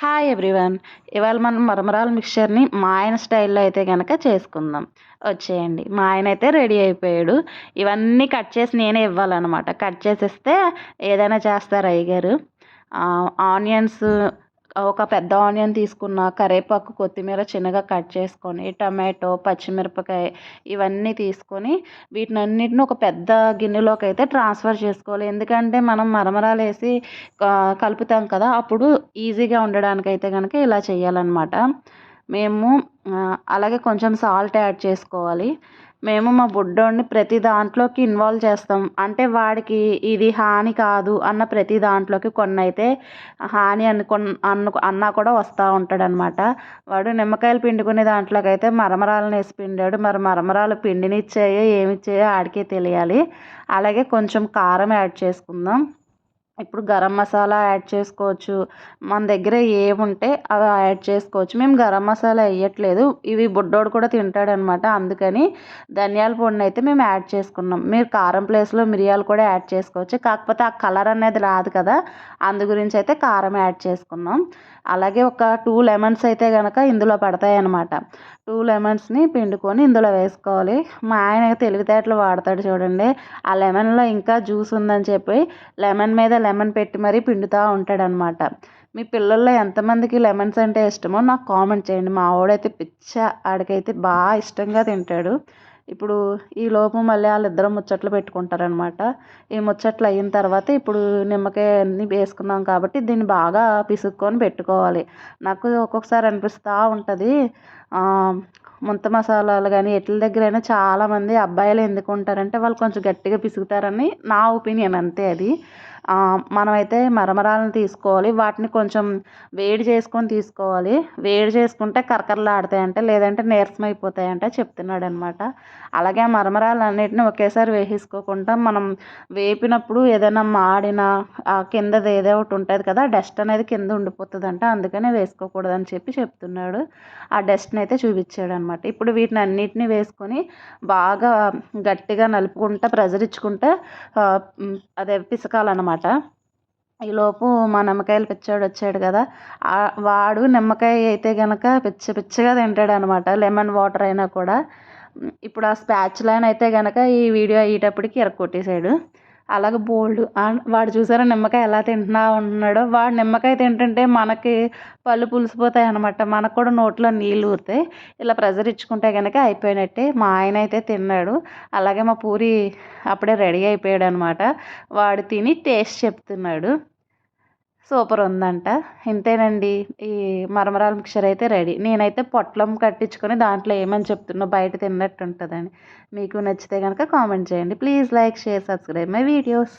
Hi everyone. ఇవాళ మనం మరమరాల మిక్చర్‌ని మా ఆయన స్టైల్‌లో అయితే గనక చేసుకుందాం. వచ్చేయండి. మా ఆయనైతే రెడీ అయిపోయాడు. ఇవన్నీ కట్ చేసి నేనే ఇవ్వాలనమాట. కట్ చేసిస్తే ఏదైనా చేస్తారు అయ్యగారు. ఆనియన్స్ ఒక పెద్ద ఆనియన్ తీసుకున్న, కరివేపాకు, కొత్తిమీర చిన్నగా కట్ చేసుకొని, టమాటో, పచ్చిమిరపకాయ ఇవన్నీ తీసుకొని వీటినన్నిటిని ఒక పెద్ద గిన్నెలోకైతే ట్రాన్స్‌ఫర్ చేసుకోవాలి. ఎందుకంటే మనం మరమరాలేసి కలుపుతాం కదా! అప్పుడు ఈజీగా ఉండడానికైతే గనక ఇలా చేయాలనమాట. మేము అలాగే కొంచెం సాల్ట్ యాడ్ చేసుకోవాలి. మేము మా బుడ్డోడిని ప్రతి దాంట్లోకి ఇన్వాల్వ్ చేస్తాం. అంటే వాడికి ఇది హాని కాదు అన్న ప్రతి దాంట్లోకి కొన్నైతే హాని అన్నా కూడా వస్తా ఉంటాడనమాట. వాడు నిమ్మకాయలు పిండుకునే దాంట్లోకైతే మరమరాలనేసి పిండాడు. మరి మరమరాలు పిండినిచ్చాయో ఏమిచ్చాయో ఆడికే తెలియాలి. అలాగే కొంచెం కారం యాడ్ చేసుకుందాం. ఇప్పుడు గరం మసాలా యాడ్ చేసుకోవచ్చు. మన దగ్గర ఏముంటే అవి యాడ్ చేసుకోవచ్చు. మేము గరం మసాలా ఎయ్యట్లేదు. ఇవి బుడ్డోడు కూడా తింటాడనమాట. అందుకని ధనియాల పొడినైతే మేము యాడ్ చేసుకున్నాం. మీరు కారం ప్లేస్‌లో మిరియాలు కూడా యాడ్ చేసుకోవచ్చు. కాకపోతే ఆ కలర్ అనేది రాదు కదా! అందు గురించి అయితే కారం యాడ్ చేసుకున్నాం. అలాగే ఒక 2 లెమన్స్ అయితే గనక ఇందులో పడతాయన్నమాట. 2 లెమన్స్‌ని పిండుకొని ఇందులో వేసుకోవాలి. మా ఆయన తెలివితేటలు వాడతాడు చూడండి. ఆ లెమన్‌లో ఇంకా జ్యూస్ ఉందని చెప్పి లెమన్ మీద లెమన్ పెట్టి మరీ పిండుతూ ఉంటాడనమాట. మీ పిల్లల్లో ఎంతమందికి లెమన్స్ అంటే ఇష్టమో నాకు కామెంట్ చేయండి. మా వాడైతే పిచ్చ. ఆడికైతే బాగా ఇష్టంగా తింటాడు. ఇప్పుడు ఈలోపు మళ్ళీ వాళ్ళిద్దరూ ముచ్చట్లు పెట్టుకుంటారనమాట. ఈ ముచ్చట్లు అయిన తర్వాత ఇప్పుడు నిమ్మకాయ అన్నీ వేసుకున్నాం కాబట్టి దీన్ని బాగా పిసుక్కొని పెట్టుకోవాలి. నాకు ఒక్కొక్కసారి అనిపిస్తూ ఉంటుంది, ముంత మసాలాలు కానీ ఎట్ల దగ్గరైనా చాలామంది అబ్బాయిలు ఎందుకు ఉంటారంటే వాళ్ళు కొంచెం గట్టిగా పిసుకుతారని నా ఒపీనియన్, అంతే అది. మనమైతే మరమరాలను తీసుకోవాలి. వాటిని కొంచెం వేడి చేసుకొని తీసుకోవాలి. వేడి చేసుకుంటే కరకరలాడతాయంట, లేదంటే నీరసం అయిపోతాయంట చెప్తున్నాడనమాట. అలాగే ఆ మరమరాలన్నిటిని ఒకేసారి వేసేసుకోకుండా మనం వేపినప్పుడు ఏదైనా మాడినా కిందది ఏదో ఒకటి ఉంటుంది కదా, డస్ట్ అనేది కింద ఉండిపోతుందంట. అందుకనే వేసుకోకూడదని చెప్తున్నాడు. ఆ డస్ట్ని అయితే చూపించాడనమాట. ఇప్పుడు వీటిని అన్నిటిని వేసుకొని బాగా గట్టిగా నలుపుకుంటా ప్రెజర్ ఇచ్చుకుంటా అదే పిసకాలన్నమాట. ఈలోపు మా నిమ్మకాయలు పిచ్చోడు వచ్చాడు కదా, వాడు నిమ్మకాయ అయితే గనక పిచ్చ పిచ్చగా తింటాడనమాట, లెమన్ వాటర్ అయినా కూడా. ఇప్పుడు ఆ స్పాచులాని అయితే గనక ఈ వీడియో అయ్యేటప్పటికి ఇరక్కొట్టేసాడు. అలాగే బోల్డు వాడు చూసారా నిమ్మకాయ ఎలా తింటున్నా ఉంటున్నాడో. వాడు నిమ్మకాయ తింటుంటే మనకి పళ్ళు పులిసిపోతాయి అనమాట. మనకు కూడా నోట్లో నీళ్ళు ఊరుతాయి. ఇలా ప్రెజర్ ఇచ్చుకుంటే కనుక అయిపోయినట్టే. మా ఆయన అయితే తిన్నాడు. అలాగే మా పూరి అప్పుడే రెడీ అయిపోయాడు అనమాట. వాడు తిని టేస్ట్ చెప్తున్నాడు. సూపర్ ఉందంట. ఇంతేనండి. ఈ మరమరాల మిక్చర్ అయితే రెడీ. నేనైతే పొట్లం కట్టించుకొని దాంట్లో ఏమని చెప్తున్నా బయట తిన్నట్టు ఉంటుందని. మీకు నచ్చితే కనుక కామెంట్ చేయండి. Please like, share, subscribe my videos.